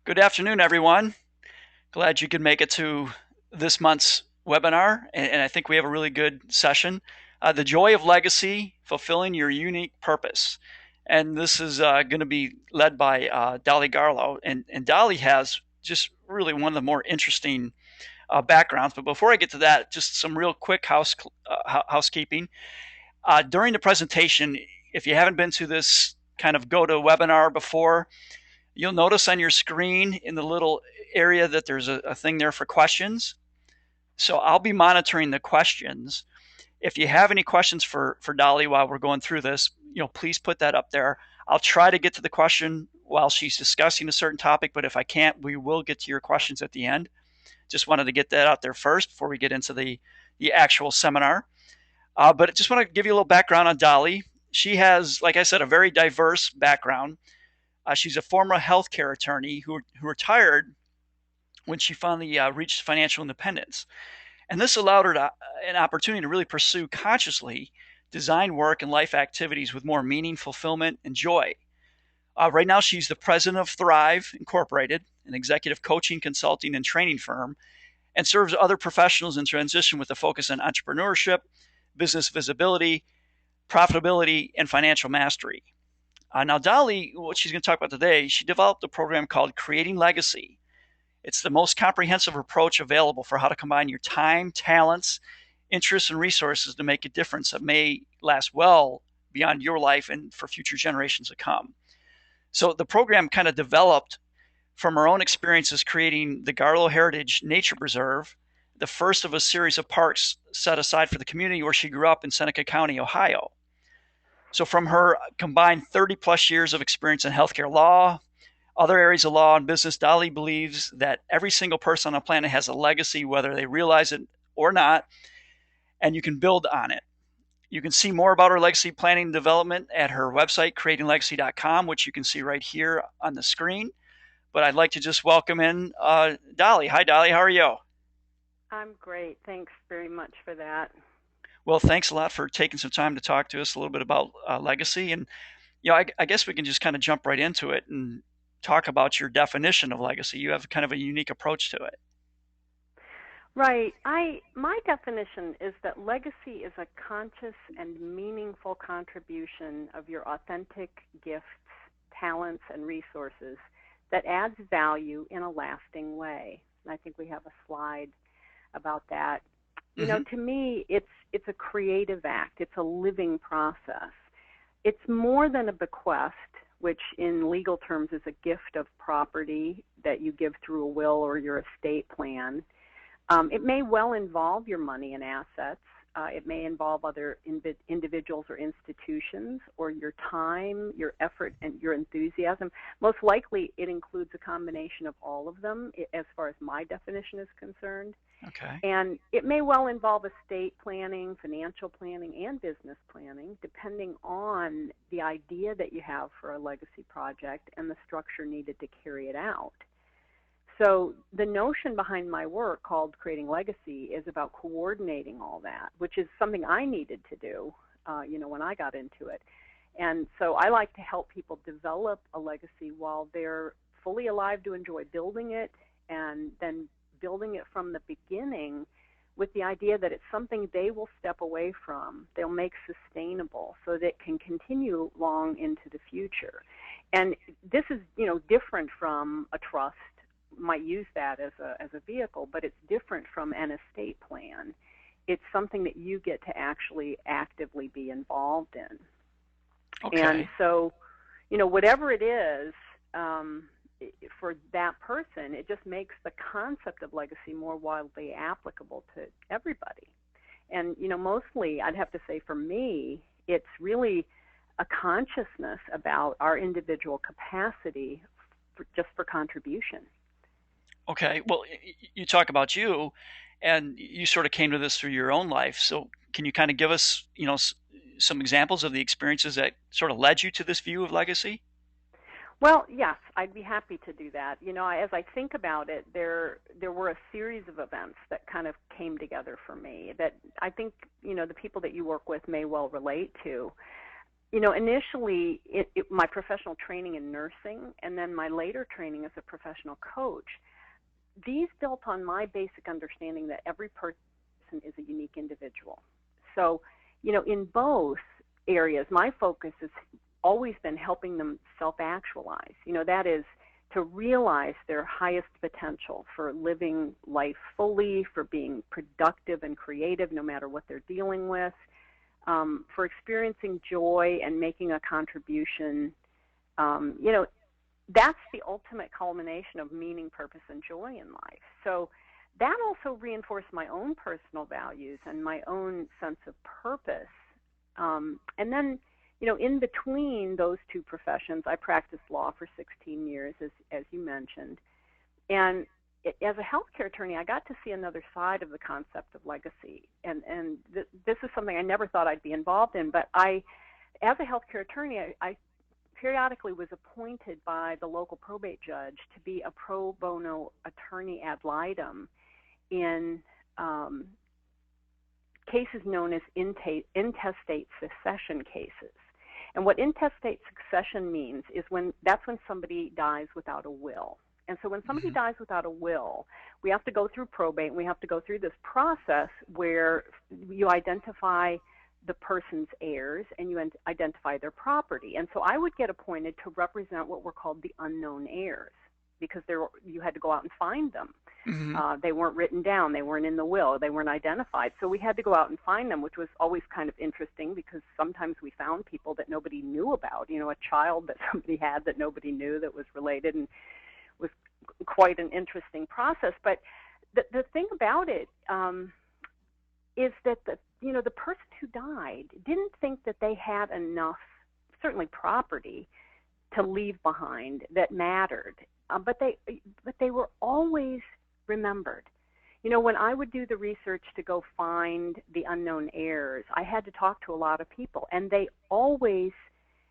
Good afternoon, everyone. Glad you could make it to this month's webinar, and I think we have a really good session. The Joy of Legacy, Fulfilling Your Unique Purpose. And this is going to be led by Dolly Garlo. And Dolly has just really one of the more interesting backgrounds. But before I get to that, just some real quick housekeeping. During the presentation, if you haven't been to this kind of go to webinar before, you'll notice on your screen in the little area that there's a thing there for questions. So I'll be monitoring the questions. If you have any questions for Dolly while we're going through this, please put that up there. I'll try to get to the question while she's discussing a certain topic, but if I can't, we will get to your questions at the end. Just wanted to get that out there first before we get into the actual seminar. But I just want to give you a little background on Dolly. She has, like I said, a very diverse background. She's a former healthcare attorney who retired when she finally reached financial independence. And this allowed her an opportunity to really pursue consciously design work and life activities with more meaning, fulfillment, and joy. Right now, she's the president of Thrive Incorporated, an executive coaching, consulting, and training firm, and serves other professionals in transition with a focus on entrepreneurship, business visibility, profitability, and financial mastery. Now, Dolly, what she's going to talk about today, she developed a program called Creating Legacy. It's the most comprehensive approach available for how to combine your time, talents, interests, and resources to make a difference that may last well beyond your life and for future generations to come. So the program kind of developed from her own experiences creating the Garlo Heritage Nature Preserve, the first of a series of parks set aside for the community where she grew up in Seneca County, Ohio. So from her combined 30 plus years of experience in healthcare law, other areas of law and business, Dolly believes that every single person on the planet has a legacy, whether they realize it or not, and you can build on it. You can see more about her legacy planning and development at her website, creatinglegacy.com, which you can see right here on the screen. But I'd like to just welcome in Dolly. Hi, Dolly. How are you? I'm great. Thanks very much for that. Well, thanks a lot for taking some time to talk to us a little bit about legacy. And, I guess we can just kind of jump right into it and talk about your definition of legacy. You have kind of a unique approach to it. Right. My definition is that legacy is a conscious and meaningful contribution of your authentic gifts, talents, and resources that adds value in a lasting way. And I think we have a slide about that. Mm-hmm. To me, it's a creative act. It's a living process. It's more than a bequest, which in legal terms is a gift of property that you give through a will or your estate plan. It may well involve your money and assets. It may involve other individuals or institutions, or your time, your effort, and your enthusiasm. Most likely, it includes a combination of all of them, as far as my definition is concerned. Okay. And it may well involve estate planning, financial planning, and business planning, depending on the idea that you have for a legacy project and the structure needed to carry it out. So the notion behind my work called Creating Legacy is about coordinating all that, which is something I needed to do, when I got into it. And so I like to help people develop a legacy while they're fully alive to enjoy building it, and then building it from the beginning with the idea that it's something they will step away from, they'll make sustainable so that it can continue long into the future. And this is, different from a trust. Might use that as a vehicle, but it's different from an estate plan. It's something that you get to actually actively be involved in. And Okay. so, whatever it is, for that person, it just makes the concept of legacy more widely applicable to everybody. And, mostly I'd have to say for me, it's really a consciousness about our individual capacity just for contribution. Okay. Well, you talk about you, and you sort of came to this through your own life. So, can you kind of give us, some examples of the experiences that sort of led you to this view of legacy? Well, yes, I'd be happy to do that. As I think about it, there were a series of events that kind of came together for me that I think, the people that you work with may well relate to. Initially, my professional training in nursing and then my later training as a professional coach, these built on my basic understanding that every person is a unique individual. So, in both areas, my focus has always been helping them self-actualize. That is to realize their highest potential for living life fully, for being productive and creative no matter what they're dealing with, for experiencing joy and making a contribution. That's the ultimate culmination of meaning, purpose, and joy in life. So that also reinforced my own personal values and my own sense of purpose. And then, in between those two professions, I practiced law for 16 years, as you mentioned. And as a healthcare attorney, I got to see another side of the concept of legacy. And this is something I never thought I'd be involved in. But as a healthcare attorney, I periodically was appointed by the local probate judge to be a pro bono attorney ad litem in cases known as intestate succession cases. And what intestate succession means is that's when somebody dies without a will. And so when somebody dies without a will, we have to go through probate, and we have to go through this process where you identify the person's heirs and you identify their property. And so I would get appointed to represent what were called the unknown heirs, because you had to go out and find them. They weren't written down. They weren't in the will. They weren't identified. So we had to go out and find them, which was always kind of interesting because sometimes we found people that nobody knew about, a child that somebody had that nobody knew that was related, and was quite an interesting process. But the thing about it is that the person who died didn't think that they had enough, certainly property, to leave behind that mattered. But they were always remembered. When I would do the research to go find the unknown heirs, I had to talk to a lot of people, and they always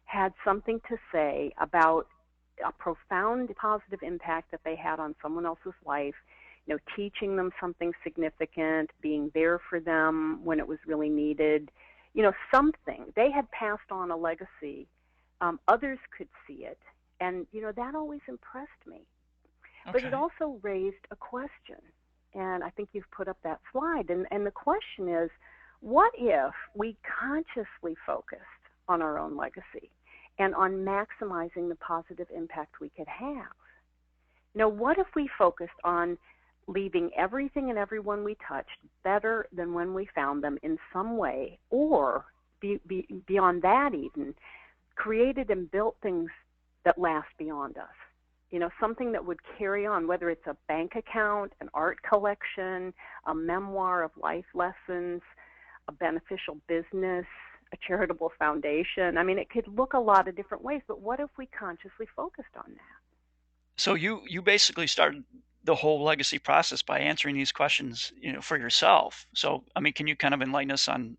had something to say about a profound positive impact that they had on someone else's life, teaching them something significant, being there for them when it was really needed, something. They had passed on a legacy. Others could see it, and, that always impressed me. Okay. But it also raised a question, and I think you've put up that slide, and the question is, what if we consciously focused on our own legacy and on maximizing the positive impact we could have? What if we focused on leaving everything and everyone we touched better than when we found them in some way, or beyond that even, created and built things that last beyond us? Something that would carry on, whether it's a bank account, an art collection, a memoir of life lessons, a beneficial business, a charitable foundation. I mean, it could look a lot of different ways, but what if we consciously focused on that? So you basically started the whole legacy process by answering these questions, for yourself. So, I mean, can you kind of enlighten us on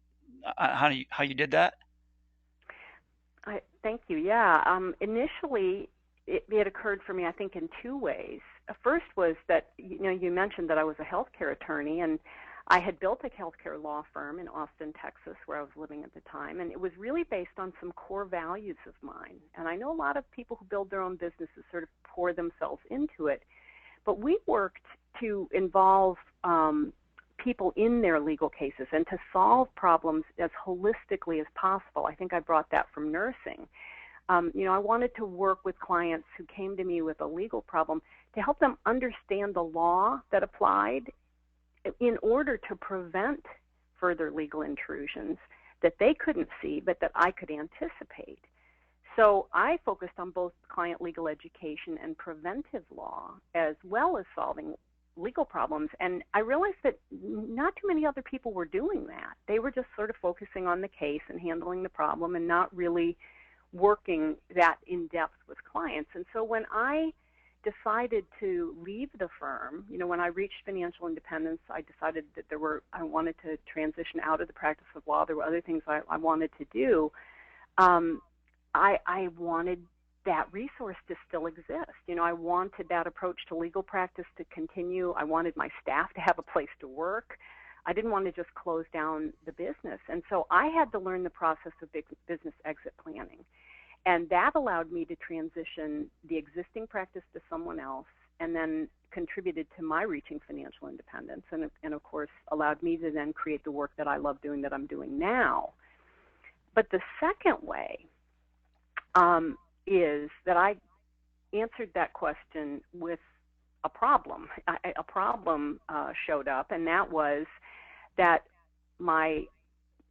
how you did that? Thank you. Yeah. Initially, it occurred for me, I think, in two ways. First was that, you mentioned that I was a healthcare attorney, and I had built a healthcare law firm in Austin, Texas, where I was living at the time, and it was really based on some core values of mine. And I know a lot of people who build their own businesses sort of pour themselves into it, but we worked to involve people in their legal cases and to solve problems as holistically as possible. I think I brought that from nursing. I wanted to work with clients who came to me with a legal problem to help them understand the law that applied in order to prevent further legal intrusions that they couldn't see but that I could anticipate. So I focused on both client legal education and preventive law, as well as solving legal problems. And I realized that not too many other people were doing that. They were just sort of focusing on the case and handling the problem and not really working that in depth with clients. And so when I decided to leave the firm, when I reached financial independence, I decided that I wanted to transition out of the practice of law. There were other things I wanted to do. I wanted that resource to still exist. I wanted that approach to legal practice to continue. I wanted my staff to have a place to work. I didn't want to just close down the business. And so I had to learn the process of business exit planning. And that allowed me to transition the existing practice to someone else, and then contributed to my reaching financial independence, and of course allowed me to then create the work that I love doing, that I'm doing now. But the second way is that I answered that question with a problem. A problem showed up, and that was that my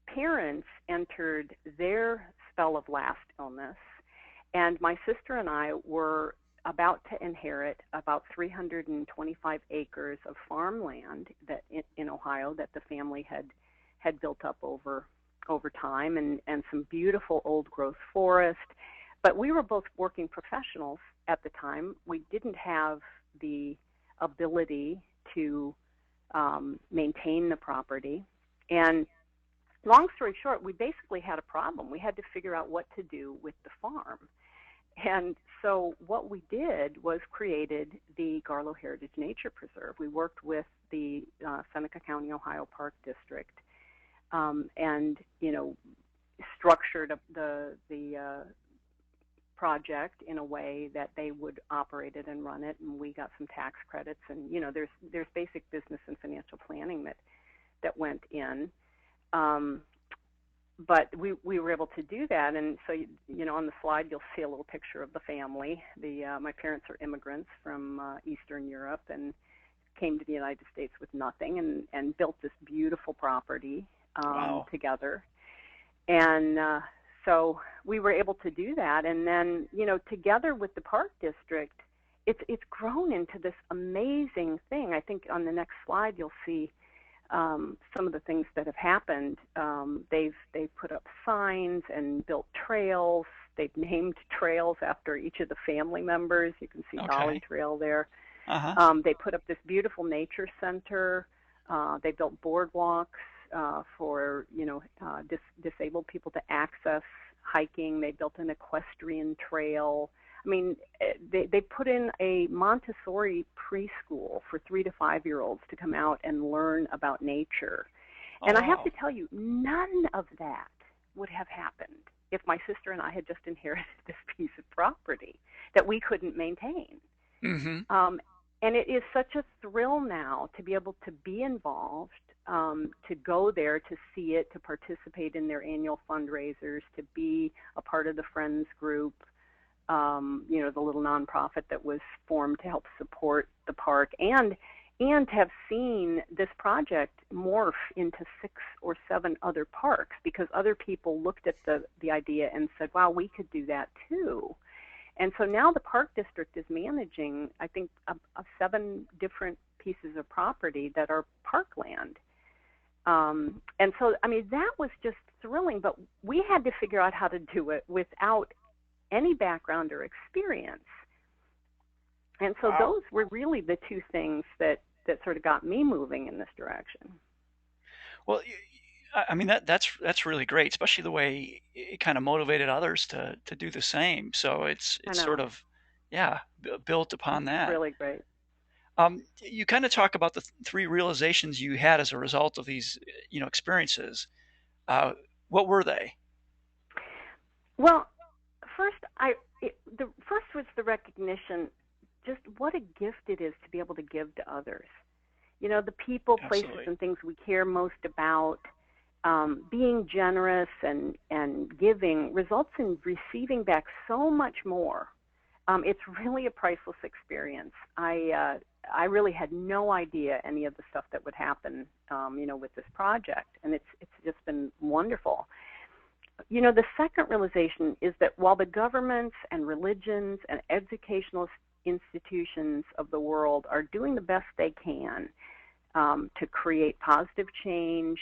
parents entered their spell of last illness, and my sister and I were about to inherit about 325 acres of farmland that in Ohio that the family had built up over time, and some beautiful old growth forest. But we were both working professionals at the time. We didn't have the ability to maintain the property. And long story short, we basically had a problem. We had to figure out what to do with the farm. And so what we did was created the Garlo Heritage Nature Preserve. We worked with the Seneca County, Ohio Park District, and structured the project in a way that they would operate it and run it, and we got some tax credits. And there's basic business and financial planning that went in. But we were able to do that, and so on the slide you'll see a little picture of the family. My parents are immigrants from Eastern Europe and came to the United States with nothing, and built this beautiful property Wow. together. And so we were able to do that, and then together with the Park District, it's grown into this amazing thing. I think on the next slide you'll see some of the things that have happened. They've put up signs and built trails. They've named trails after each of the family members. You can see Dolly Okay. Trail there. Uh-huh. They put up this beautiful nature center. They built boardwalks for disabled people to access hiking. They built an equestrian trail. I mean, they put in a Montessori preschool for 3 to 5-year-olds to come out and learn about nature. Oh, And I have to wow. tell you, none of that would have happened if my sister and I had just inherited this piece of property that we couldn't maintain. Mm-hmm. And it is such a thrill now to be able to be involved, to go there, to see it, to participate in their annual fundraisers, to be a part of the Friends group, the little nonprofit that was formed to help support the park, and to have seen this project morph into 6 or 7 other parks, because other people looked at the idea and said, wow, we could do that too. And so now the Park District is managing, I think, 7 different pieces of property that are parkland. And so, I mean, that was just thrilling, but we had to figure out how to do it without any background or experience. And so Wow. those were really the 2 things that sort of got me moving in this direction. Well, I mean that's really great, especially the way it kind of motivated others to do the same. So I it's sort know. of, yeah, built upon It's that. really great. You kind of talk about the 3 realizations you had as a result of these, experiences. Uh, what were they? Well, first, the first was the recognition, just what a gift it is to be able to give to others. The people, places, Absolutely. and things we care most about, being generous and giving results in receiving back so much more. It's really a priceless experience. I really had no idea any of the stuff that would happen, with this project, and it's just been wonderful. The second realization is that while the governments and religions and educational institutions of the world are doing the best they can to create positive change,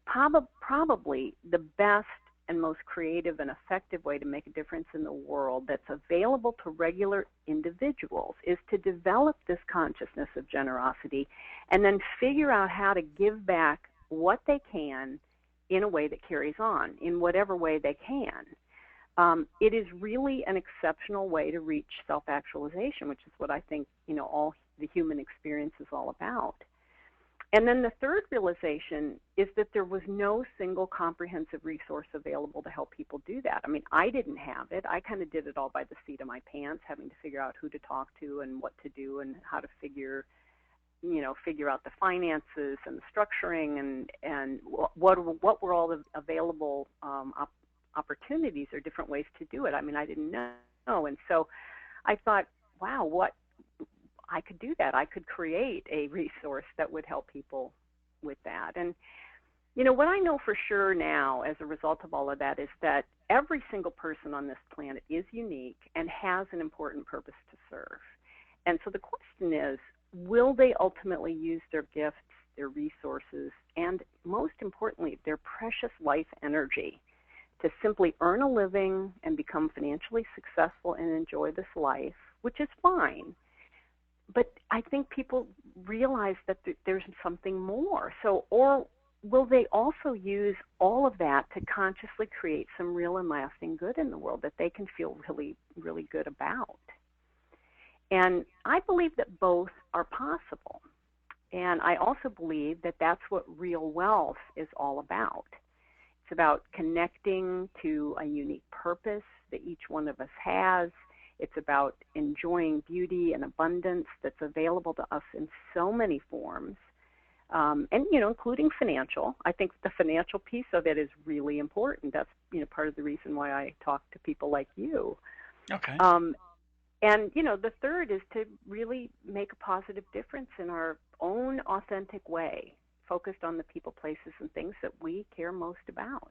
probably the best and most creative and effective way to make a difference in the world that's available to regular individuals is to develop this consciousness of generosity and then figure out how to give back what they can in a way that carries on, in whatever way they can. It is really an exceptional way to reach self-actualization, which is what I think, all the human experience is all about. And then the third realization is that there was no single comprehensive resource available to help people do that. I mean, I didn't have it. I kind of did it all by the seat of my pants, having to figure out who to talk to and what to do and how to figure out the finances and the structuring and what were all the available opportunities or different ways to do it. I mean, I didn't know. And so I thought, wow, what I could do that. I could create a resource that would help people with that. And, what I know for sure now as a result of all of that is that every single person on this planet is unique and has an important purpose to serve. And so the question is, will they ultimately use their gifts, their resources, and most importantly, their precious life energy to simply earn a living and become financially successful and enjoy this life, which is fine. But I think people realize that there's something more. So, or will they also use all of that to consciously create some real and lasting good in the world that they can feel really, really good about? And I believe that both are possible. And I also believe that that's what real wealth is all about. It's about connecting to a unique purpose that each one of us has. It's about enjoying beauty and abundance that's available to us in so many forms, and including financial. I think the financial piece of it is really important. That's part of the reason why I talk to people like you. Okay. And the third is to really make a positive difference in our own authentic way, focused on the people, places, and things that we care most about.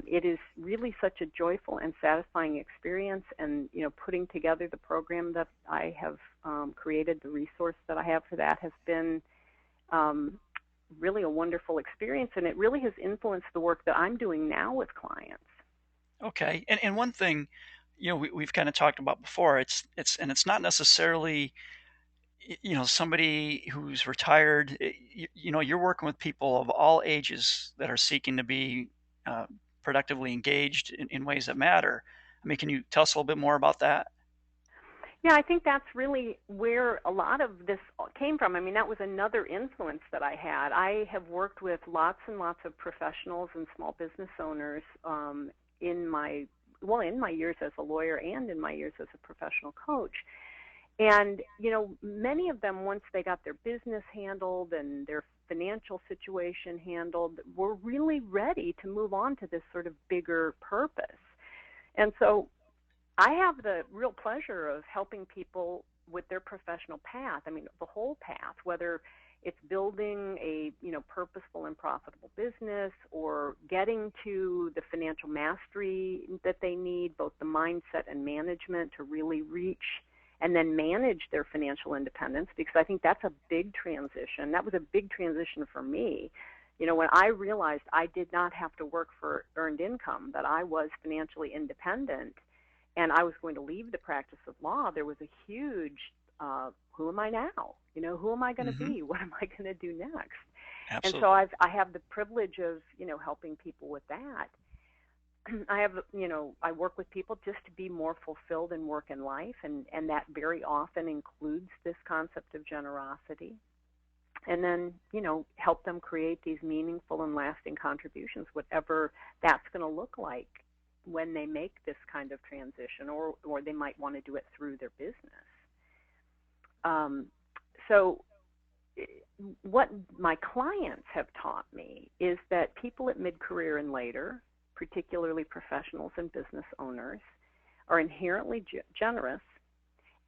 It is really such a joyful and satisfying experience, and putting together the program that I have created, the resource that I have for that, has been really a wonderful experience, and it really has influenced the work that I'm doing now with clients. Okay. And one thing, we've kind of talked about before, it's not necessarily, somebody who's retired. You're working with people of all ages that are seeking to be uh, productively engaged in ways that matter. I mean, can you tell us a little bit more about that? Yeah, I think that's really where a lot of this came from. I mean, that was another influence that I had. I have worked with lots and lots of professionals and small business owners in my years as a lawyer and in my years as a professional coach. And, many of them, once they got their business handled and their financial situation handled, were really ready to move on to this sort of bigger purpose. And so I have the real pleasure of helping people with their professional path. I mean, the whole path, whether it's building a, purposeful and profitable business, or getting to the financial mastery that they need, both the mindset and management to really reach and then manage their financial independence, because I think that's a big transition. That was a big transition for me. When I realized I did not have to work for earned income, that I was financially independent, and I was going to leave the practice of law, there was a huge, who am I now? Who am I going to Hmm. be? What am I going to do next? And so Absolutely. I have the privilege of, helping people with that. I work with people just to be more fulfilled in work and life, and that very often includes this concept of generosity. And then, help them create these meaningful and lasting contributions, whatever that's going to look like when they make this kind of transition, or they might want to do it through their business. Um, so what my clients have taught me is that people at mid-career and later, particularly professionals and business owners, are inherently generous,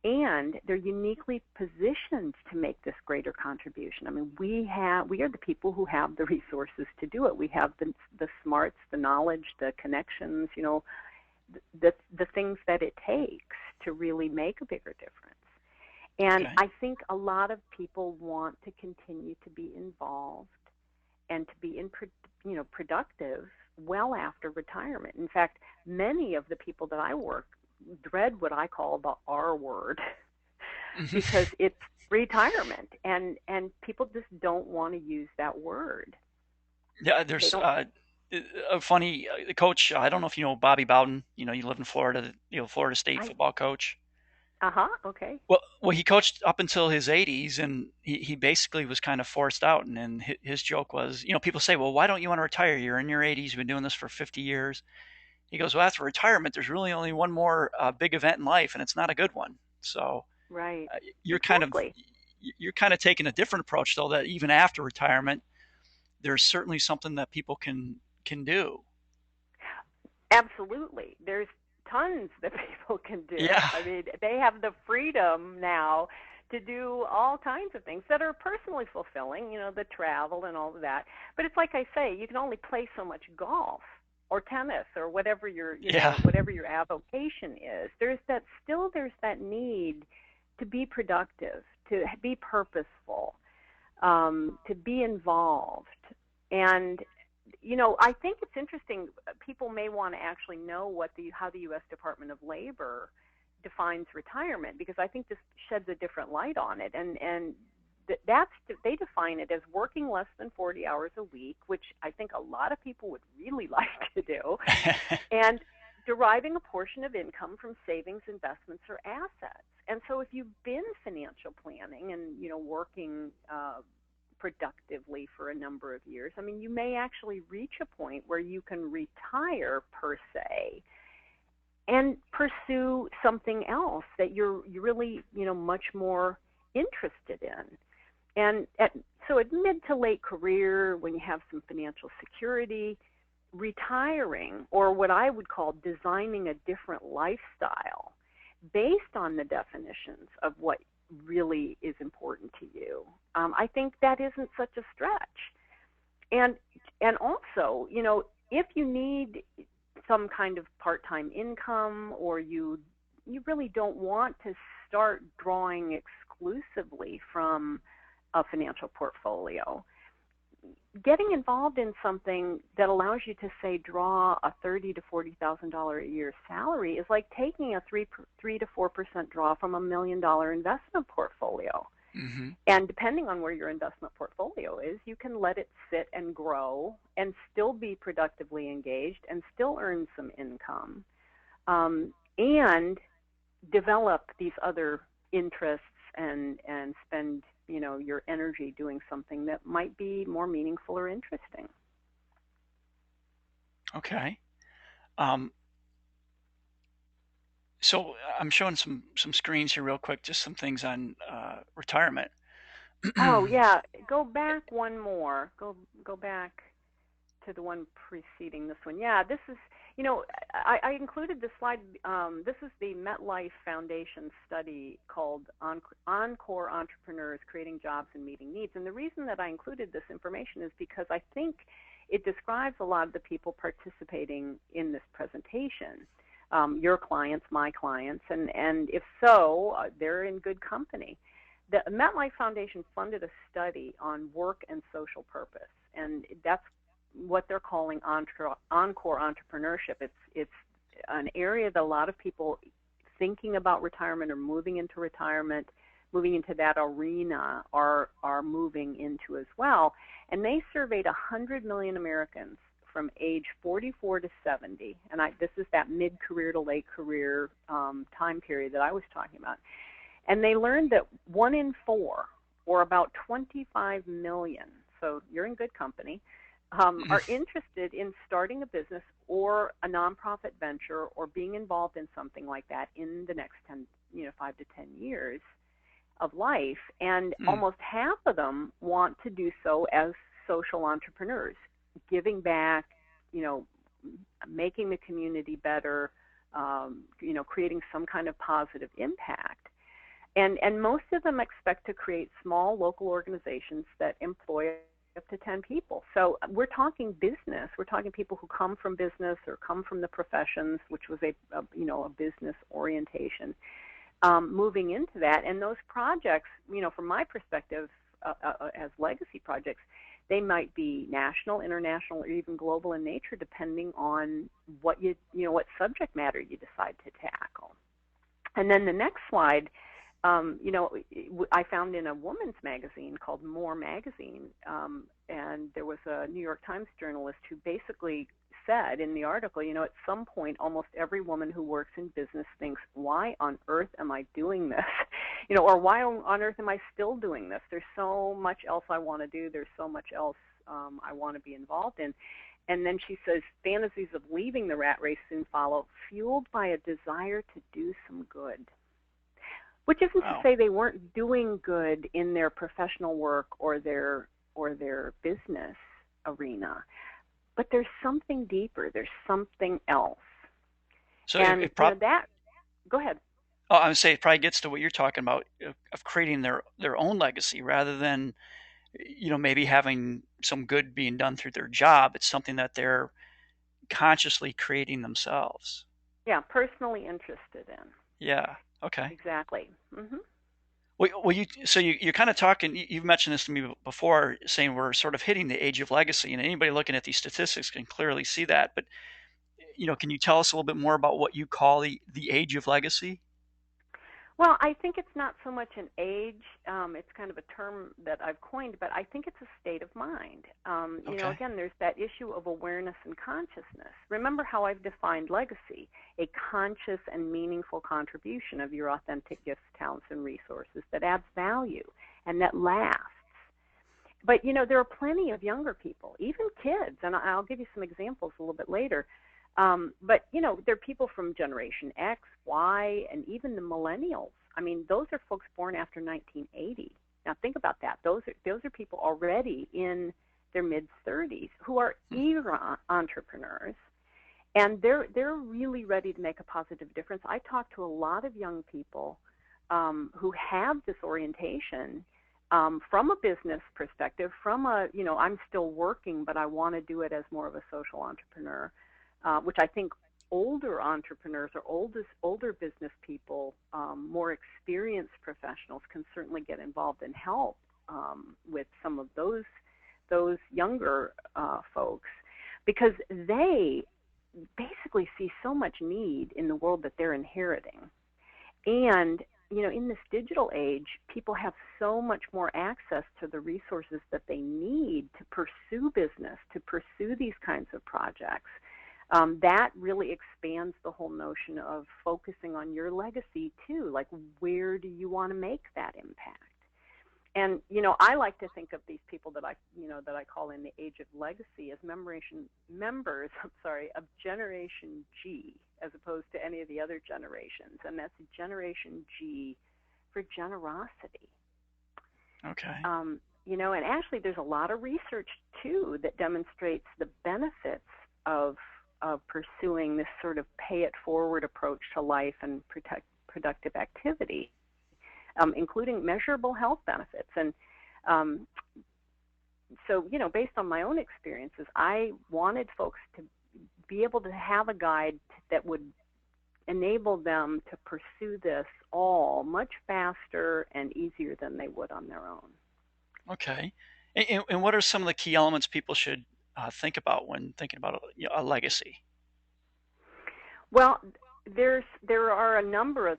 and they're uniquely positioned to make this greater contribution. I mean, we are the people who have the resources to do it. We have the smarts, the knowledge, the connections, the things that it takes to really make a bigger difference. And Okay. I think a lot of people want to continue to be involved and to be productive well after retirement. In fact, many of the people that I work dread what I call the R word because it's retirement, and people just don't want to use that word. Yeah, They there's don't. a funny coach. I don't know if you know Bobby Bowden. You live in Florida. Florida State I football coach. Okay. Well, he coached up until his 80s, and he basically was kind of forced out. And then his joke was, people say, well, why don't you want to retire? You're in your 80s, you've been doing this for 50 years. He goes, well, after retirement, there's really only one more big event in life, and it's not a good one. So Right. uh, you're kind of Exactly. you're kind of taking a different approach, though, that even after retirement, there's certainly something that people can do. Absolutely. There's tons that people can do. Yeah, I mean, they have the freedom now to do all kinds of things that are personally fulfilling, the travel and all of that. But it's like I say, you can only play so much golf or tennis or whatever your, yeah, whatever your avocation is. There's that need to be productive, to be purposeful, to be involved. And I think it's interesting. People may want to actually know how the U.S. Department of Labor defines retirement, because I think this sheds a different light on it. And they define it as working less than 40 hours a week, which I think a lot of people would really like to do, and deriving a portion of income from savings, investments, or assets. And so if you've been financial planning and working productively for a number of years, I mean, you may actually reach a point where you can retire per se and pursue something else that you're really much more interested in. And so at mid to late career, when you have some financial security, retiring, or what I would call designing a different lifestyle based on the definitions of what really is important to you, I think that isn't such a stretch. And also, if you need some kind of part-time income, or you really don't want to start drawing exclusively from a financial portfolio, getting involved in something that allows you to, say, draw a $30,000 to $40,000 a year salary is like taking a 3 to 4% draw from $1 million investment portfolio. hmm And depending on where your investment portfolio is, you can let it sit and grow and still be productively engaged and still earn some income, and develop these other interests, and spend your energy doing something that might be more meaningful or interesting. okay. Um, so I'm showing some screens here real quick, just some things on retirement. Oh yeah, go back one more. Go back to the one preceding this one. Yeah, this is, I included this slide. This is the MetLife Foundation study called Encore Entrepreneurs Creating Jobs and Meeting Needs. And the reason that I included this information is because I think it describes a lot of the people participating in this presentation. Your clients, my clients, and if so, they're in good company. The MetLife Foundation funded a study on work and social purpose, and that's what they're calling encore entrepreneurship. It's an area that a lot of people thinking about retirement or moving into retirement, moving into that arena, are moving into as well. And they surveyed 100 million Americans from age 44 to 70, and this is that mid-career to late career time period that I was talking about. And they learned that 1 in 4, or about 25 million, so you're in good company, are interested in starting a business or a nonprofit venture or being involved in something like that in the next 5 to 10 years of life. And almost half of them want to do so as social entrepreneurs, giving back, making the community better, creating some kind of positive impact. And most of them expect to create small local organizations that employ up to 10 people. So we're talking business. We're talking people who come from business or come from the professions, which was a business orientation, moving into that. And those projects, from my perspective, as legacy projects, they might be national, international, or even global in nature, depending on what what subject matter you decide to tackle. And then the next slide, I found in a woman's magazine called More Magazine, and there was a New York Times journalist who basically said in the article, at some point, almost every woman who works in business thinks, why on earth am I doing this? Or why on earth am I still doing this? There's so much else I want to do. There's so much else I want to be involved in. And then she says, fantasies of leaving the rat race soon follow, fueled by a desire to do some good. Which isn't to Wow. say they weren't doing good in their professional work or their business arena, but there's something deeper. There's something else. So And that. Go ahead. oh, I would say it probably gets to what you're talking about of creating their own legacy rather than maybe having some good being done through their job. It's something that they're consciously creating themselves. Yeah, personally interested in. Yeah. Okay. Exactly. Hmm. Well, you're kind of talking. You've mentioned this to me before, saying we're sort of hitting the age of legacy, and anybody looking at these statistics can clearly see that. But can you tell us a little bit more about what you call the age of legacy? Well, I think it's not so much an age. It's kind of a term that I've coined, but I think it's a state of mind. Okay. Again, there's that issue of awareness and consciousness. Remember how I've defined legacy: a conscious and meaningful contribution of your authentic gifts, talents, and resources that adds value and that lasts. But there are plenty of younger people, even kids, and I'll give you some examples a little bit later. But there are people from Generation X, Y, and even the millennials. I mean, those are folks born after 1980. Now think about that. Those are people already in their mid 30s who are eager entrepreneurs, and they're really ready to make a positive difference. I talk to a lot of young people who have this orientation from a business perspective, from I'm still working, but I want to do it as more of a social entrepreneur, which I think older entrepreneurs or older business people, more experienced professionals can certainly get involved and help with some of those younger folks, because they basically see so much need in the world that they're inheriting. And in this digital age, people have so much more access to the resources that they need to pursue business, to pursue these kinds of projects. That really expands the whole notion of focusing on your legacy too. Like, where do you want to make that impact? And I like to think of these people that I call in the age of legacy as members of Generation G, as opposed to any of the other generations, and that's Generation G for generosity. Okay. And actually, there's a lot of research too that demonstrates the benefits of pursuing this sort of pay it forward approach to life and productive activity, including measurable health benefits. And so, based on my own experiences, I wanted folks to be able to have a guide that would enable them to pursue this all much faster and easier than they would on their own. Okay. And what are some of the key elements people should think about when thinking about a legacy? Well, there are a number of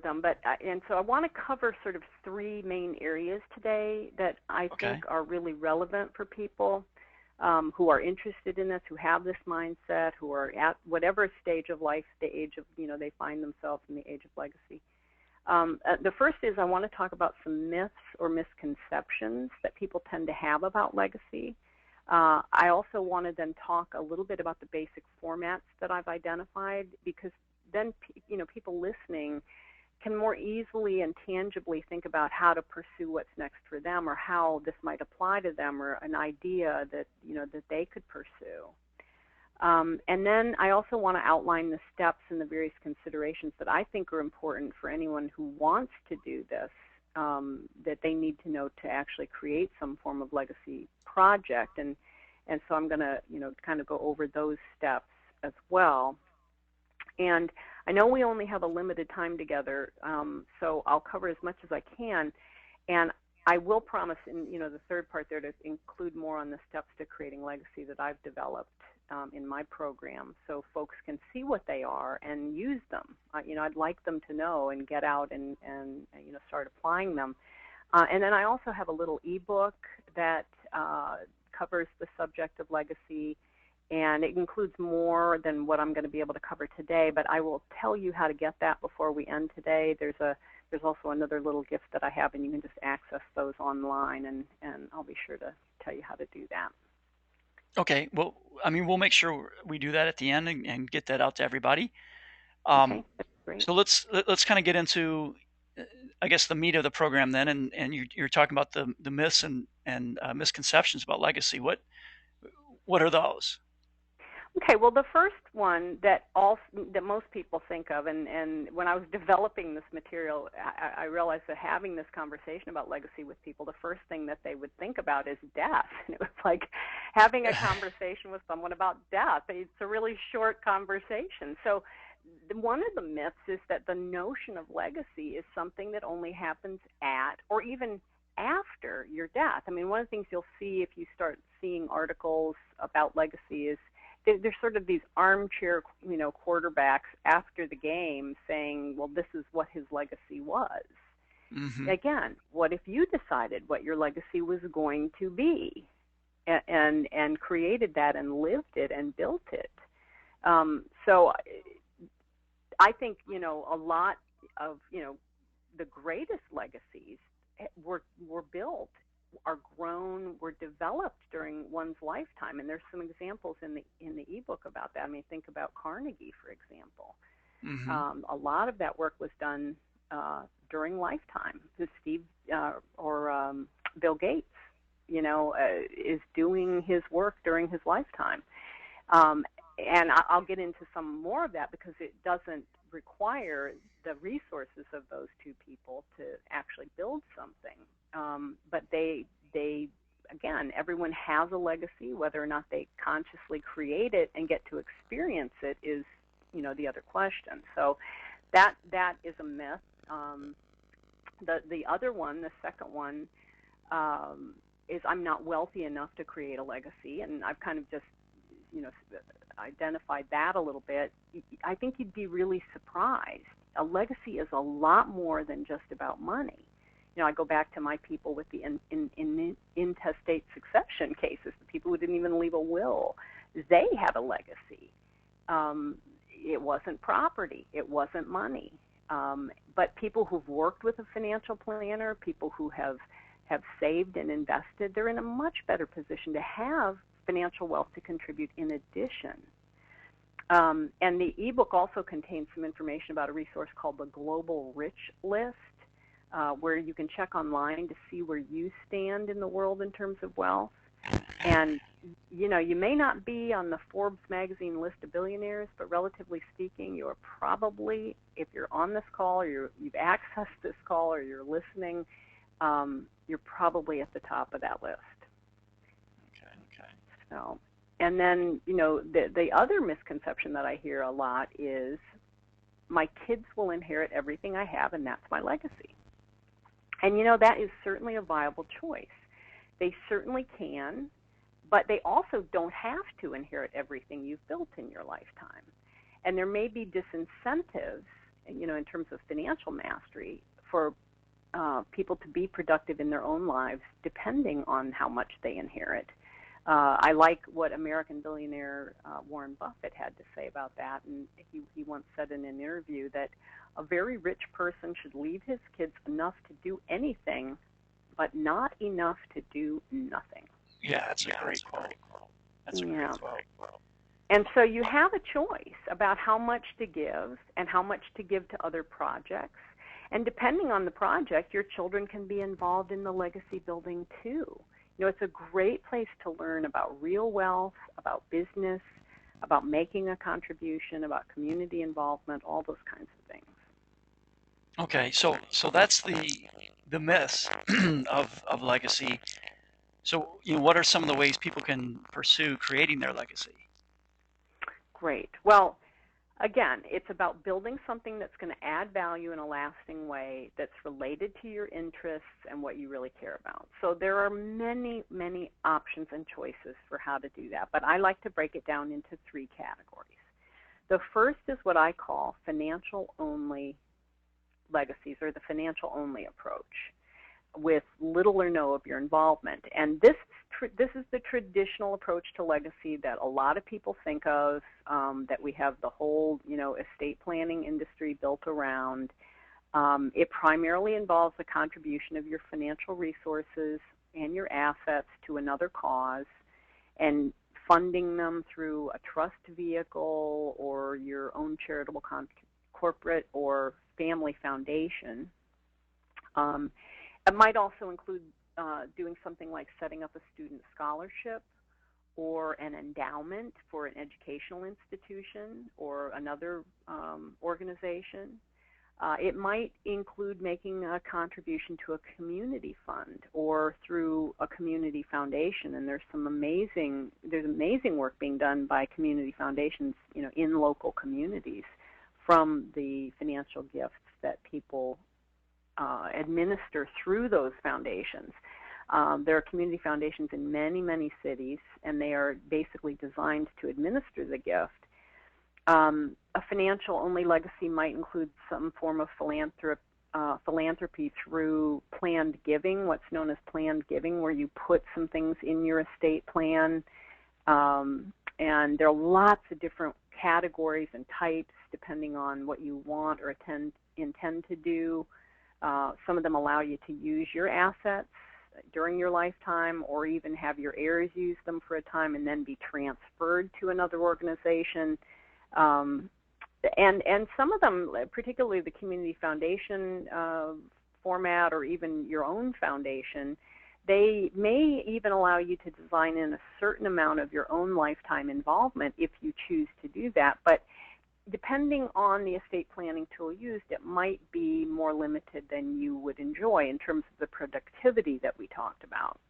them, and so I want to cover sort of three main areas today that I Okay. think are really relevant for people who are interested in this, who have this mindset, who are at whatever stage of life, the age of they find themselves in the age of legacy. The first is I want to talk about some myths or misconceptions that people tend to have about legacy. I also want to then talk a little bit about the basic formats that I've identified, because then people listening can more easily and tangibly think about how to pursue what's next for them, or how this might apply to them, or an idea that that they could pursue. And then I also want to outline the steps and the various considerations that I think are important for anyone who wants to do this, that they need to know to actually create some form of legacy project. And so I'm going to kind of go over those steps as well. And I know we only have a limited time together, so I'll cover as much as I can. And I will promise in the third part there to include more on the steps to creating legacy that I've developed in my program, so folks can see what they are and use them. I'd like them to know and get out and start applying them. And then I also have a little ebook that covers the subject of legacy, And it includes more than what I'm going to be able to cover today, but I will tell you how to get that before we end today. There's also another little gift that I have, and you can just access those online, and I'll be sure to tell you how to do that. Okay. Well, I mean, we'll make sure we do that at the end and get that out to everybody. Okay, Um, that's great. so let's kind of get into, I guess, the meat of the program then, and you're talking about the myths and misconceptions about legacy. What are those? Okay, well, the first one that most people think of, and when I was developing this material, I realized that having this conversation about legacy with people, the first thing that they would think about is death. And it was like having a conversation with someone about death. It's a really short conversation. So one of the myths is that the notion of legacy is something that only happens at or even after your death. I mean, one of the things you'll see if you start seeing articles about legacy is there's sort of these armchair, quarterbacks after the game saying, well, this is what his legacy was. Mm-hmm. Again, what if you decided what your legacy was going to be and created that and lived it and built it? So I think, a lot of, the greatest legacies were built, are grown, were developed during one's lifetime, and there's some examples in the ebook about that. I mean, think about Carnegie, for example. Mm-hmm. A lot of that work was done during lifetime. Steve or Bill Gates, is doing his work during his lifetime. And I'll get into some more of that because it doesn't require the resources of those two people to actually build something. But they again, everyone has a legacy. Whether or not they consciously create it and get to experience it is, the other question. So that is a myth. The other one, the second one, is I'm not wealthy enough to create a legacy, and I've kind of just identified that a little bit. I think you'd be really surprised. A legacy is a lot more than just about money. I go back to my people with the intestate succession cases, the people who didn't even leave a will. They had a legacy. It wasn't property. It wasn't money. But people who've worked with a financial planner, people who have saved and invested, they're in a much better position to have financial wealth to contribute in addition. And the ebook also contains some information about a resource called the Global Rich List, where you can check online to see where you stand in the world in terms of wealth. And, you may not be on the Forbes magazine list of billionaires, but relatively speaking, you are probably, if you're on this call or you've accessed this call or you're listening, you're probably at the top of that list. Okay. So, and then, the other misconception that I hear a lot is my kids will inherit everything I have, and that's my legacy. And, that is certainly a viable choice. They certainly can, but they also don't have to inherit everything you've built in your lifetime. And there may be disincentives, in terms of financial mastery for people to be productive in their own lives depending on how much they inherit. I like what American billionaire Warren Buffett had to say about that, and he once said in an interview that a very rich person should leave his kids enough to do anything, but not enough to do nothing. Yeah, that's a great quote. That's a great quote. And so you have a choice about how much to give and how much to give to other projects. And depending on the project, your children can be involved in the legacy building too. It's a great place to learn about real wealth, about business, about making a contribution, about community involvement, all those kinds of things. Okay, so that's the myths of legacy. So, what are some of the ways people can pursue creating their legacy? Great. Well, again, it's about building something that's going to add value in a lasting way that's related to your interests and what you really care about. So there are many, many options and choices for how to do that, but I like to break it down into three categories. The first is what I call financial-only legacies, or the financial-only approach. with little or no of your involvement. And this is the traditional approach to legacy that a lot of people think of, that we have the whole, estate planning industry built around. It primarily involves the contribution of your financial resources and your assets to another cause and funding them through a trust vehicle or your own charitable corporate or family foundation. It might also include doing something like setting up a student scholarship or an endowment for an educational institution or another organization. It might include making a contribution to a community fund or through a community foundation. And there's amazing work being done by community foundations, in local communities from the financial gifts that people administer through those foundations. There are community foundations in many, many cities, and they are basically designed to administer the gift. A financial-only legacy might include some form of philanthropy through planned giving, what's known as planned giving, where you put some things in your estate plan. And there are lots of different categories and types depending on what you want or intend to do. Some of them allow you to use your assets during your lifetime or even have your heirs use them for a time and then be transferred to another organization. And some of them, particularly the community foundation format or even your own foundation, they may even allow you to design in a certain amount of your own lifetime involvement if you choose to do that. But depending on the estate planning tool used, it might be more limited than you would enjoy in terms of the productivity that we talked about.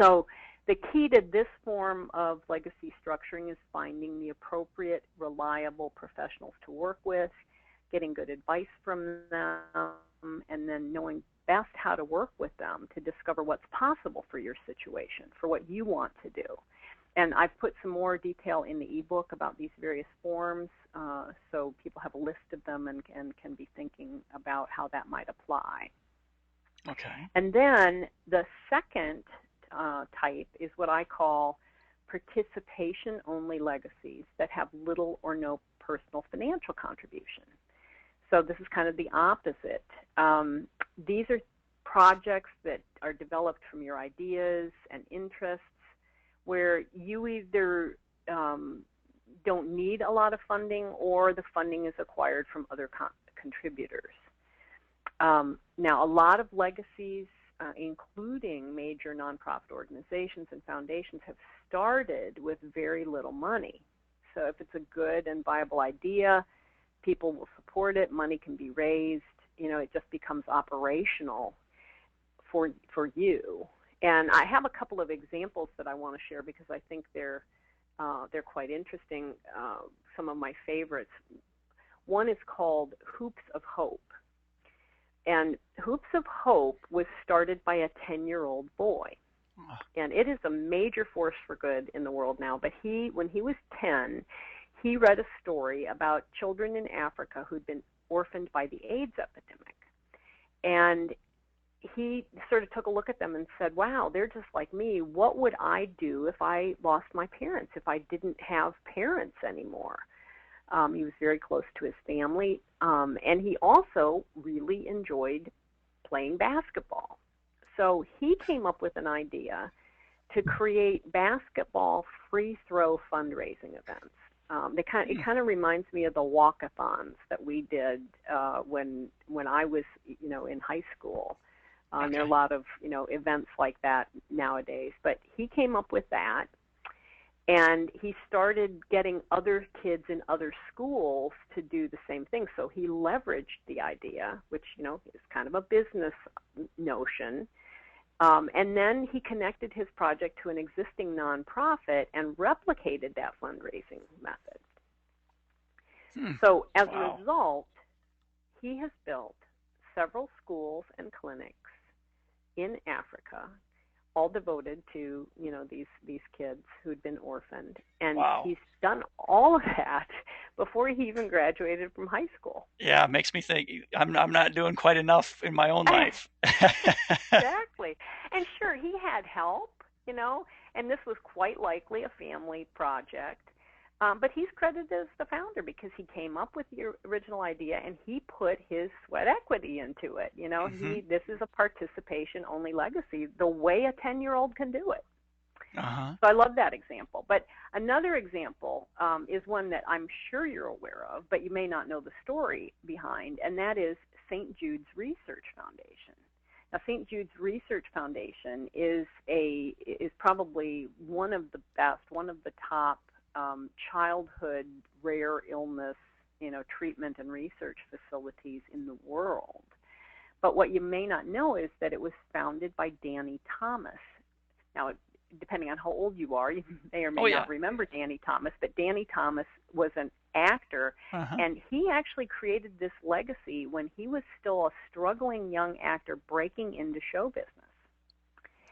So the key to this form of legacy structuring is finding the appropriate, reliable professionals to work with, getting good advice from them, and then knowing best how to work with them to discover what's possible for your situation, for what you want to do. And I've put some more detail in the ebook about these various forms, so people have a list of them and can be thinking about how that might apply. Okay. And then the second type is what I call participation-only legacies that have little or no personal financial contribution. So this is kind of the opposite. These are projects that are developed from your ideas and interests where you either don't need a lot of funding or the funding is acquired from other contributors. Now, a lot of legacies, including major nonprofit organizations and foundations, have started with very little money. So if it's a good and viable idea, people will support it, money can be raised, it just becomes operational for you. And I have a couple of examples that I want to share because I think they're quite interesting, some of my favorites. One is called Hoops of Hope. And Hoops of Hope was started by a 10-year-old boy. And it is a major force for good in the world now. But when he was 10, he read a story about children in Africa who'd been orphaned by the AIDS epidemic. And he sort of took a look at them and said, wow, they're just like me. What would I do if I lost my parents, if I didn't have parents anymore? He was very close to his family, and he also really enjoyed playing basketball. So he came up with an idea to create basketball free throw fundraising events. It kind of reminds me of the walkathons that we did when I was, in high school. There are a lot of, events like that nowadays. But he came up with that, and he started getting other kids in other schools to do the same thing. So he leveraged the idea, which, is kind of a business notion. And then he connected his project to an existing nonprofit and replicated that fundraising method. So as a result, he has built several schools and clinics in Africa all devoted to, these kids who'd been orphaned. And Wow. he's done all of that before he even graduated from high school. Yeah, it makes me think I'm not doing quite enough in my own life. Exactly. And sure, he had help, and this was quite likely a family project. But he's credited as the founder because he came up with the original idea and he put his sweat equity into it. Hmm. This is a participation only legacy, the way a 10-year-old can do it. Uh-huh. So I love that example. But another example is one that I'm sure you're aware of, but you may not know the story behind, and that is St. Jude's Research Foundation. Now, St. Jude's Research Foundation is probably one of the best, one of the top childhood rare illness, treatment and research facilities in the world. But what you may not know is that it was founded by Danny Thomas. Now, depending on how old you are, you may or Oh may yeah. not remember Danny Thomas, but Danny Thomas was an actor, Uh-huh. and he actually created this legacy when he was still a struggling young actor breaking into show business.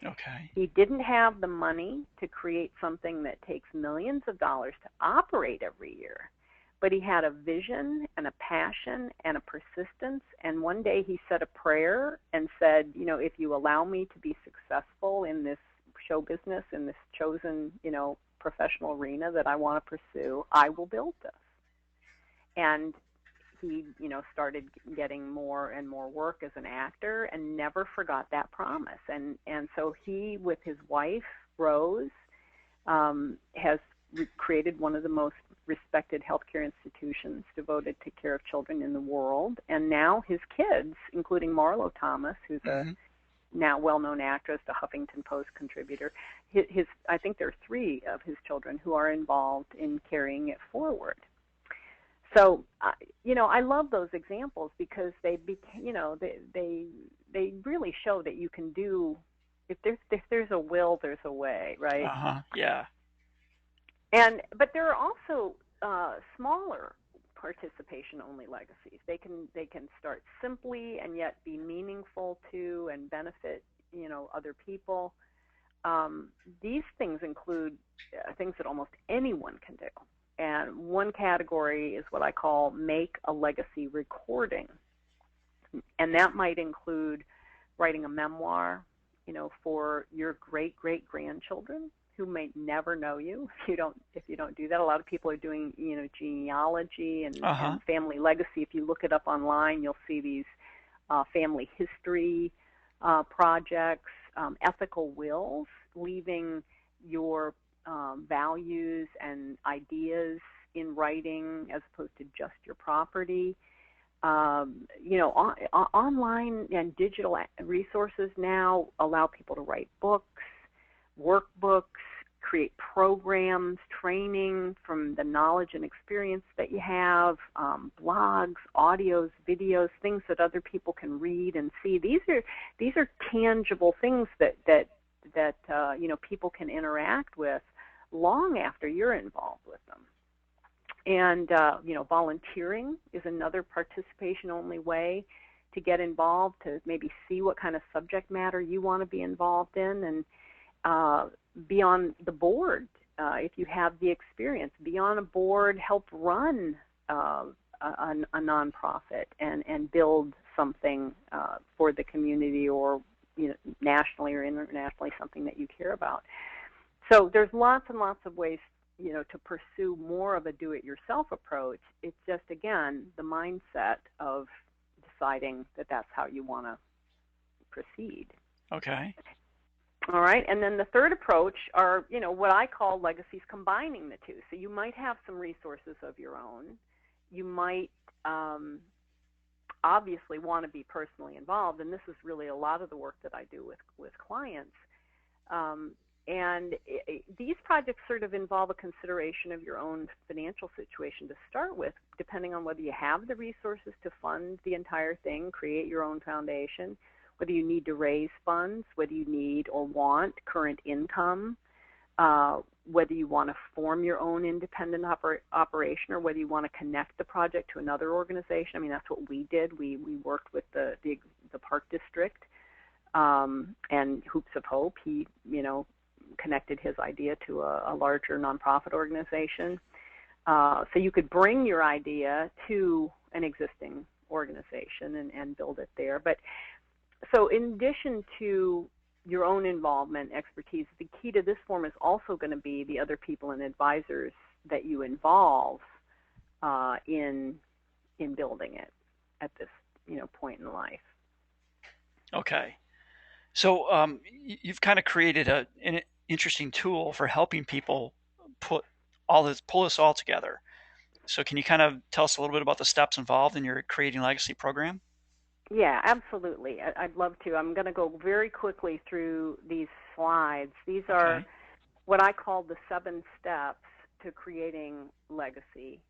Okay. He didn't have the money to create something that takes millions of dollars to operate every year, but he had a vision and a passion and a persistence. And one day he said a prayer and said, if you allow me to be successful in this show business, in this chosen, professional arena that I want to pursue, I will build this. And he, started getting more and more work as an actor and never forgot that promise. And so he, with his wife, Rose, has created one of the most respected healthcare institutions devoted to care of children in the world. And now his kids, including Marlo Thomas, who's a Hmm. now well-known actress, a Huffington Post contributor, I think there are 3 of his children who are involved in carrying it forward. So, I love those examples because they really show that you can do. If there's a will, there's a way, right? Uh-huh. Yeah. But there are also smaller participation-only legacies. They can start simply and yet be meaningful to and benefit other people. These things include things that almost anyone can do. And one category is what I call make a legacy recording. And that might include writing a memoir, for your great-great-grandchildren who may never know you if you don't do that. A lot of people are doing, genealogy Uh-huh. and family legacy. If you look it up online, you'll see these family history projects, ethical wills, leaving your values and ideas in writing as opposed to just your property. Online and digital resources now allow people to write books, workbooks, create programs, training from the knowledge and experience that you have, blogs, audios, videos, things that other people can read and see. These are tangible things that people can interact with long after you're involved with them. And volunteering is another participation-only way to get involved, to maybe see what kind of subject matter you want to be involved in, and be on the board if you have the experience. Be on a board, help run a nonprofit, and build something for the community, or nationally or internationally, something that you care about. So there's lots and lots of ways to pursue more of a do-it-yourself approach. It's just, again, the mindset of deciding that that's how you want to proceed. Okay. All right, and then the third approach are, what I call legacies combining the two. So you might have some resources of your own. You might obviously want to be personally involved, and this is really a lot of the work that I do with clients. And these projects sort of involve a consideration of your own financial situation to start with, depending on whether you have the resources to fund the entire thing, create your own foundation, whether you need to raise funds, whether you need or want current income, whether you want to form your own independent operation, or whether you want to connect the project to another organization. I mean, that's what we did. We worked with the Park District And Hoops of Hope, he, connected his idea to a larger nonprofit organization. So you could bring your idea to an existing organization and build it there. But so in addition to your own involvement, expertise, the key to this form is also going to be the other people and advisors that you involve in building it at this point in life. Okay. So you've kind of created an interesting tool for helping people pull this all together. So can you kind of tell us a little bit about the steps involved in your Creating Legacy program? Yeah, absolutely. I'd love to. I'm going to go very quickly through these slides. These are Okay. what I call the 7 steps to creating legacy.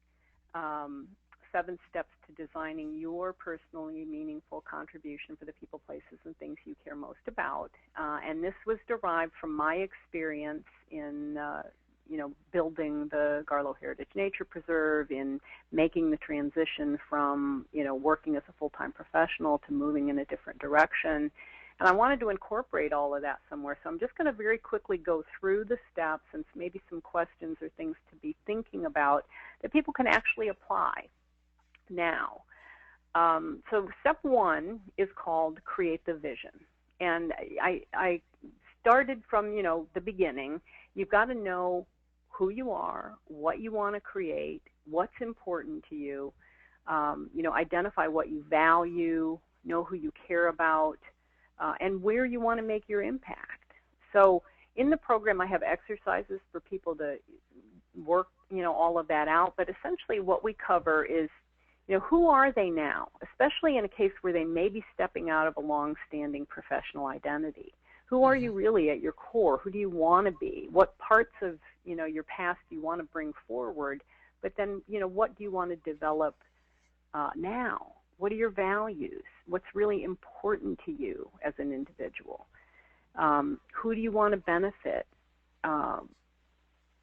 7 steps to designing your personally meaningful contribution for the people, places, and things you care most about. And this was derived from my experience in building the Garlo Heritage Nature Preserve, in making the transition from, working as a full-time professional to moving in a different direction. And I wanted to incorporate all of that somewhere. So I'm just going to very quickly go through the steps and maybe some questions or things to be thinking about that people can actually apply now. So step 1 is called Create the Vision. And I started from, the beginning. You've got to know who you are, what you want to create, what's important to you, identify what you value, know who you care about, and where you want to make your impact. So in the program, I have exercises for people to work, all of that out. But essentially what we cover is, who are they now, especially in a case where they may be stepping out of a long-standing professional identity. Who are you really at your core? Who do you want to be? What parts of, your past do you want to bring forward? But then, what do you want to develop now? What are your values? What's really important to you as an individual? Who do you want to benefit?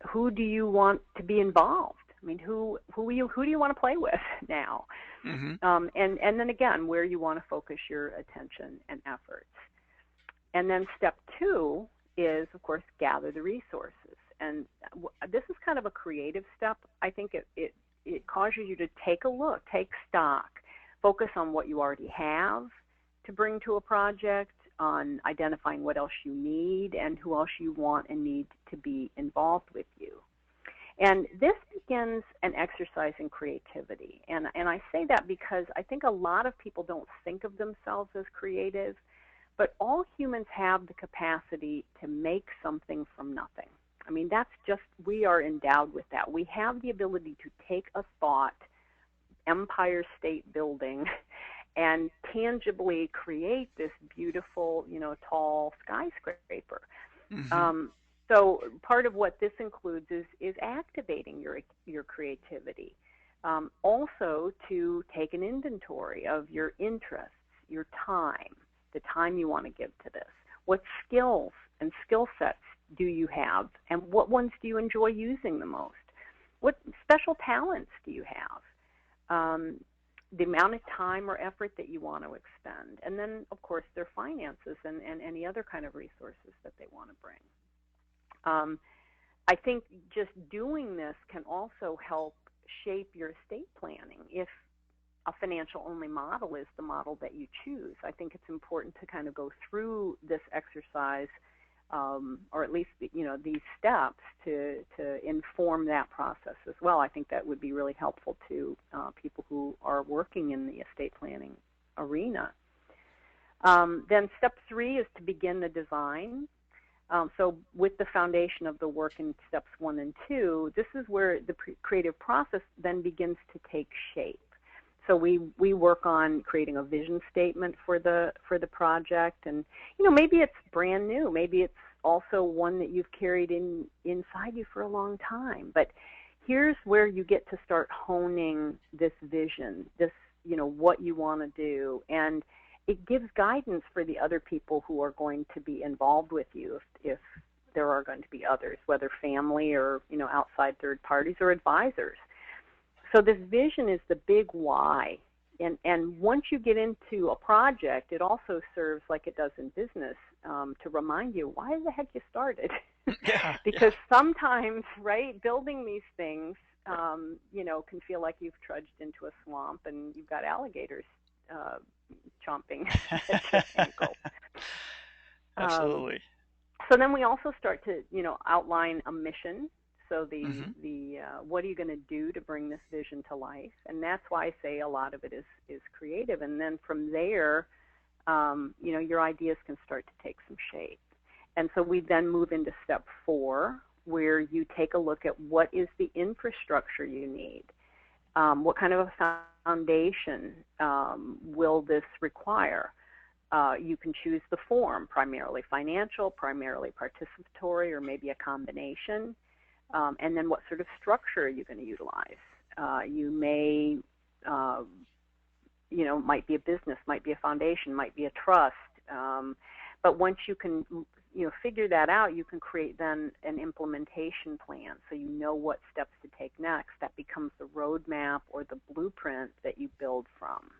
Who do you want to be involved? I mean, who do you want to play with now? Mm-hmm. And then again, where you want to focus your attention and efforts. And then step 2 is, of course, gather the resources. And this is kind of a creative step. I think it causes you to take a look, take stock, focus on what you already have to bring to a project, on identifying what else you need and who else you want and need to be involved with you. And this begins an exercise in creativity. And I say that because I think a lot of people don't think of themselves as creative, but all humans have the capacity to make something from nothing. I mean, that's just, we are endowed with that. We have the ability to take a thought, empire state building, and tangibly create this beautiful, tall skyscraper. Mm-hmm. So part of what this includes is activating your creativity. Also to take an inventory of your interests, your time, the time you want to give to this. What skills and skill sets do you have, and what ones do you enjoy using the most? What special talents do you have? The amount of time or effort that you want to expend. And then, of course, their finances and any other kind of resources that they want to bring. I think just doing this can also help shape your estate planning. If a financial-only model is the model that you choose, I think it's important to kind of go through this exercise, or at least these steps to inform that process as well. I think that would be really helpful to people who are working in the estate planning arena. Then step 3 is to begin the design. So with the foundation of the work in steps 1 and 2, this is where the creative process then begins to take shape. So we work on creating a vision statement for the project, and maybe it's brand new, maybe it's also one that you've carried inside you for a long time. But here's where you get to start honing this vision, this what you want to do, and it gives guidance for the other people who are going to be involved with you, if there are going to be others, whether family or outside third parties or advisors. So this vision is the big why And once you get into a project, it also serves, like it does in business, to remind you why the heck you started. Yeah, yeah. Because sometimes, right, building these things, can feel like you've trudged into a swamp and you've got alligators uh, chomping at your ankle. Um, Absolutely. so then we also start to, outline a mission. So Hmm. the what are you going to do to bring this vision to life? And that's why I say a lot of it is creative. And then from there, your ideas can start to take some shape. And so we then move into step 4, where you take a look at what is the infrastructure you need. What kind of a foundation will this require? You can choose the form, primarily financial, primarily participatory, or maybe a combination. And then what sort of structure are you going to utilize? You may, might be a business, might be a foundation, might be a trust. But once you can, figure that out, you can create then an implementation plan, so you know what steps to take next. That becomes the roadmap or the blueprint that you build from.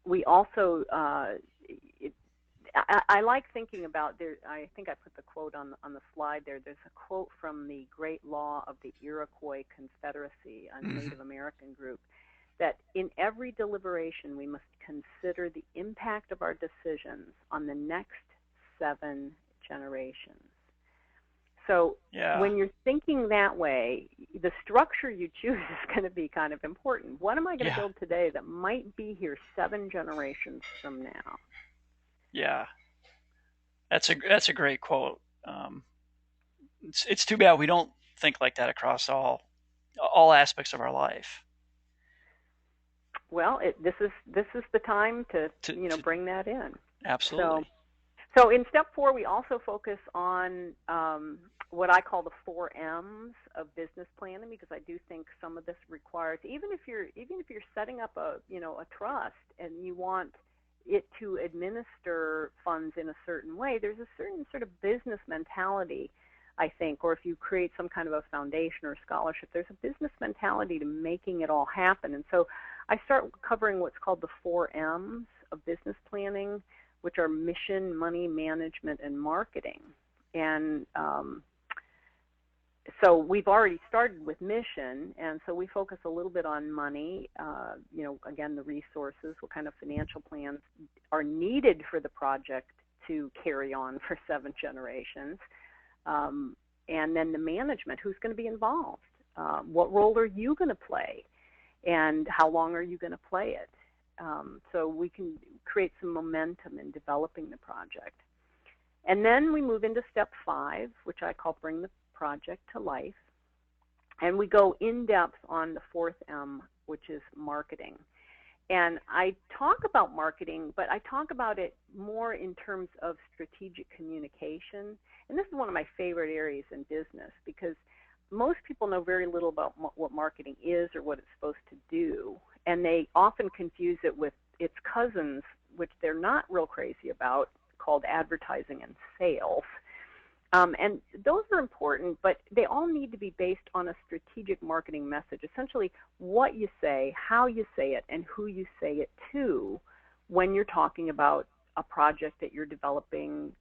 We also, I like thinking about there. I think I put the quote on the slide there. There's a quote from the Great Law of the Iroquois Confederacy, a Hmm. Native American group, that in every deliberation we must consider the impact of our decisions on the next 7 generations. So Yeah, when you're thinking that way, the structure you choose is going to be kind of important. What am I going to yeah, build today that might be here 7 generations from now? yeah. That's a great quote. It's too bad we don't think like that across all aspects of our life. Well, this is the time to To bring that in. So absolutely. so in step 4, we also focus on what I call the 4 M's of business planning, because I do think some of this requires, even if you're setting up a trust and you want it to administer funds in a certain way, there's a certain sort of business mentality, I think, or if you create some kind of a foundation or scholarship, there's a business mentality to making it all happen. And so I start covering what's called the 4 M's of business planning, which are mission, money, management, and marketing. And so we've already started with mission, and so we focus a little bit on money. Again, the resources, what kind of financial plans are needed for the project to carry on for 7 generations. And then the management, who's going to be involved? What role are you going to play? And how long are you going to play it? So we can create some momentum in developing the project. And then we move into step 5, which I call bring the project to life. And we go in depth on the 4th M, which is marketing. And I talk about marketing, but I talk about it more in terms of strategic communication. And this is one of my favorite areas in business, because most people know very little about what marketing is or what it's supposed to do. And they often confuse it with its cousins, which they're not real crazy about, called advertising and sales. And those are important, but they all need to be based on a strategic marketing message, essentially what you say, how you say it, and who you say it to when you're talking about a project that you're developing,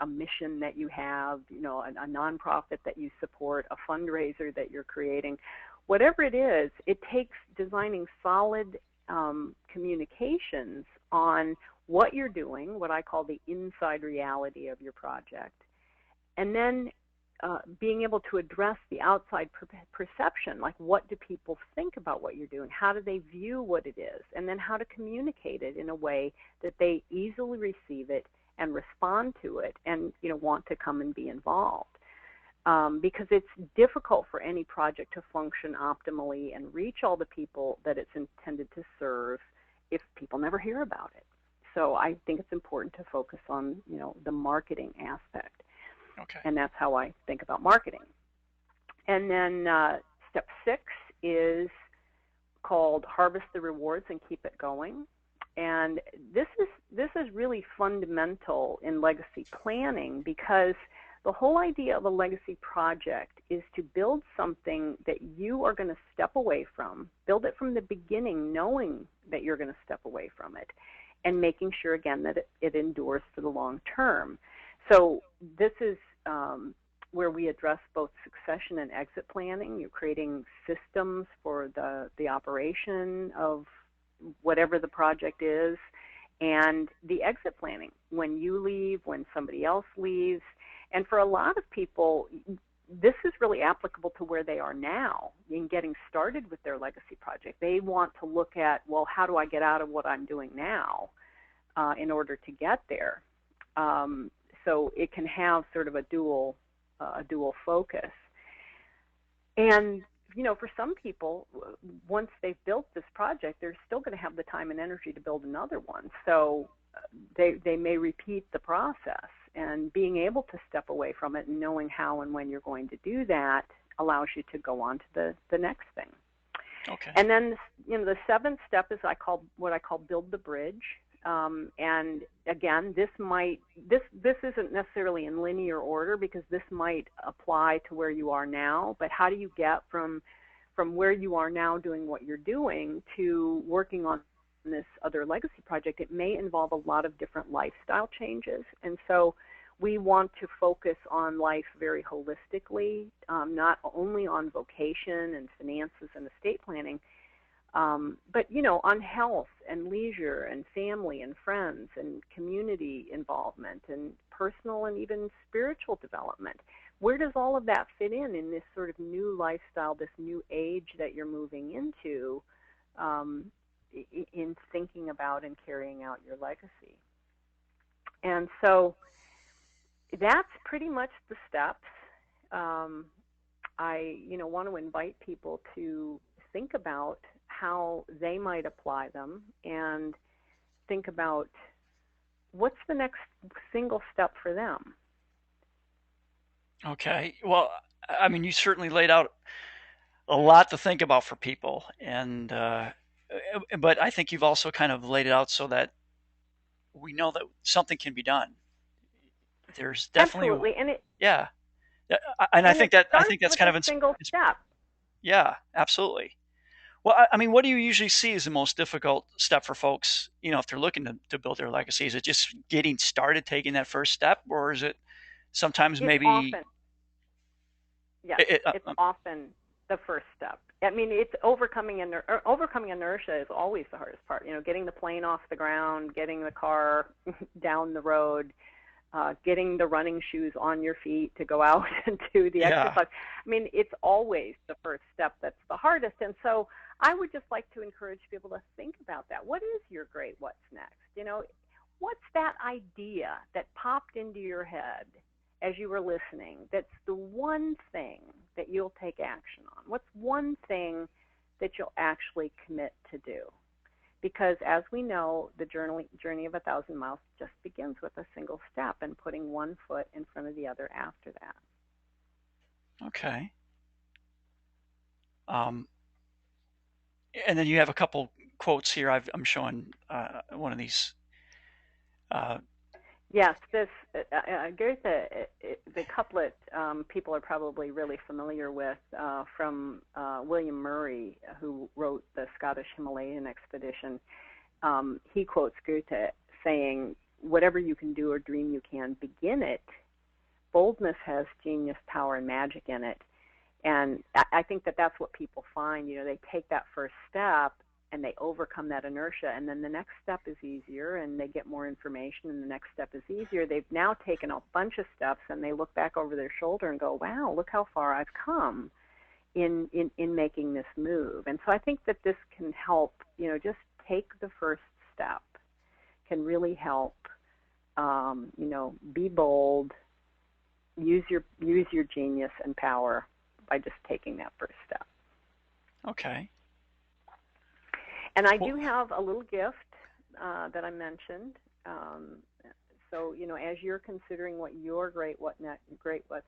a mission that you have, a nonprofit that you support, a fundraiser that you're creating. Whatever it is, it takes designing solid communications on what you're doing, what I call the inside reality of your project, and then being able to address the outside perception, like what do people think about what you're doing, how do they view what it is, and then how to communicate it in a way that they easily receive it and respond to it and want to come and be involved. Because it's difficult for any project to function optimally and reach all the people that it's intended to serve if people never hear about it. So I think it's important to focus on the marketing aspect. Okay. And that's how I think about marketing. And then step 6 is called harvest the rewards and keep it going. And this is really fundamental in legacy planning, because The whole idea of a legacy project is to build something that you are going to step away from, build it from the beginning knowing that you're going to step away from it, and making sure, again, that it endures for the long term. So this is where we address both succession and exit planning. You're creating systems for the operation of whatever the project is, and the exit planning, when you leave, when somebody else leaves. And for a lot of people, this is really applicable to where they are now in getting started with their legacy project. They want to look at, well, how do I get out of what I'm doing now in order to get there? So it can have sort of a dual focus. And for some people, once they've built this project, they're still going to have the time and energy to build another one. So they may repeat the process. And being able to step away from it and knowing how and when you're going to do that allows you to go on to the next thing. Okay. And then, the seventh step is what I call build the bridge. And again, this isn't necessarily in linear order, because this might apply to where you are now, but how do you get from where you are now doing what you're doing to working on this other legacy project? It may involve a lot of different lifestyle changes, and so we want to focus on life very holistically, not only on vocation and finances and estate planning, but on health and leisure and family and friends and community involvement and personal and even spiritual development. Where does all of that fit in this sort of new lifestyle, this new age that you're moving into, in thinking about and carrying out your legacy? And so that's pretty much the steps. I want to invite people to think about how they might apply them and think about what's the next single step for them. Okay. Well, I mean, you certainly laid out a lot to think about for people, and but I think you've also kind of laid it out so that we know that something can be done. There's definitely, Absolutely, and it yeah, and and it I starts think that's with kind a of single step. yeah, absolutely. Well, I mean, what do you usually see as the most difficult step for folks? If they're looking to build their legacy, is it just getting started, taking that first step, or is it sometimes It's maybe? often Yes, It, it's often the first step. I mean, it's overcoming inertia is always the hardest part. Getting the plane off the ground, getting the car down the road, getting the running shoes on your feet to go out and do the yeah, exercise. I mean, it's always the first step that's the hardest. And so I would just like to encourage people to think about that. What is your great what's next? What's that idea that popped into your head as you were listening that's the one thing that you'll take action on? What's one thing that you'll actually commit to do? Because as we know, the journey of 1,000 miles just begins with a single step and putting one foot in front of the other after that. okay. Um, and then you have a couple quotes here. I'm showing one of these. Uh, Yes, this Goethe, the couplet people are probably really familiar with from William Murray, who wrote the Scottish Himalayan expedition. He quotes Goethe saying, "Whatever you can do or dream you can, begin it. Boldness has genius, power, and magic in it." And I think that that's what people find. They take that first step and they overcome that inertia, and then the next step is easier, and they get more information, and the next step is easier. They've now taken a bunch of steps, and they look back over their shoulder and go, wow, look how far I've come in making this move. And so I think that this can help, just take the first step can really help, be bold, use your genius and power by just taking that first step. okay. And I Well, do have a little gift that I mentioned. So, as you're considering what your great what's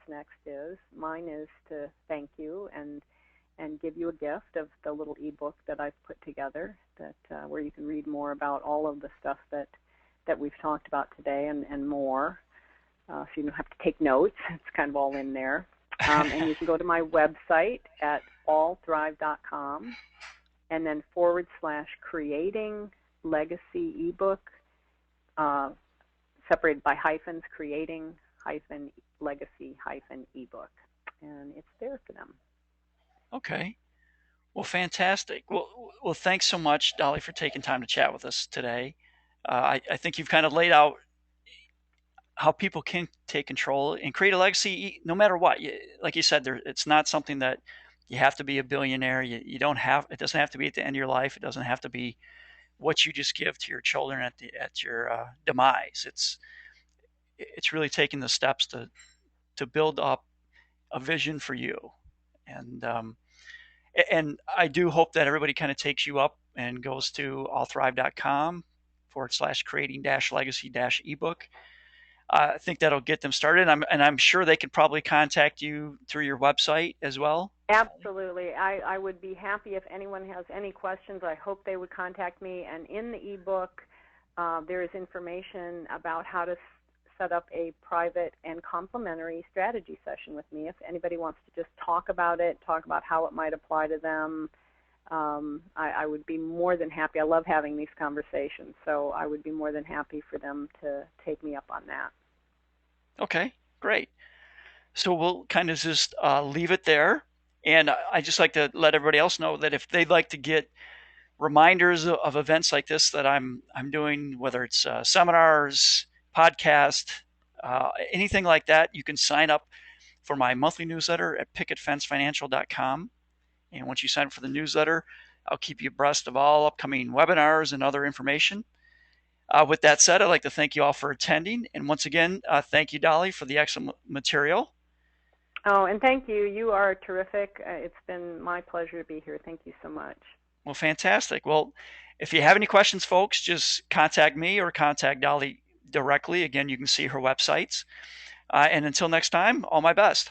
next is, mine is to thank you and give you a gift of the little ebook that I've put together that where you can read more about all of the stuff that we've talked about today and more. so you don't have to take notes. It's kind of all in there. And you can go to my website at allthrive.com and then / creating legacy ebook, separated by hyphens, creating legacy ebook. And it's there for them. Okay. Well, fantastic. Well, thanks so much, Dolly, for taking time to chat with us today. I think you've kind of laid out how people can take control and create a legacy no matter what. Like you said, it's not something that you have to be a billionaire. You don't have, it doesn't have to be at the end of your life. It doesn't have to be what you just give to your children at your demise. It's really taking the steps to build up a vision for you. And and I do hope that everybody kind of takes you up and goes to allthrive.com / creating legacy ebook. I think that'll get them started. And I'm sure they could probably contact you through your website as well. Absolutely. I would be happy if anyone has any questions. I hope they would contact me. And in the ebook, there is information about how to set up a private and complimentary strategy session with me. If anybody wants to just talk about it, talk about how it might apply to them, I would be more than happy. I love having these conversations, so I would be more than happy for them to take me up on that. Okay, great. So we'll kind of just leave it there. And I just like to let everybody else know that if they'd like to get reminders of events like this that I'm doing, whether it's seminars, podcast, anything like that, you can sign up for my monthly newsletter at picketfencefinancial.com. And once you sign up for the newsletter, I'll keep you abreast of all upcoming webinars and other information. With that said, I'd like to thank you all for attending. And once again, thank you, Dolly, for the excellent material. Oh, and thank you. You are terrific. It's been my pleasure to be here. Thank you so much. Well, fantastic. Well, if you have any questions, folks, just contact me or contact Dolly directly. Again, you can see her websites. And until next time, all my best.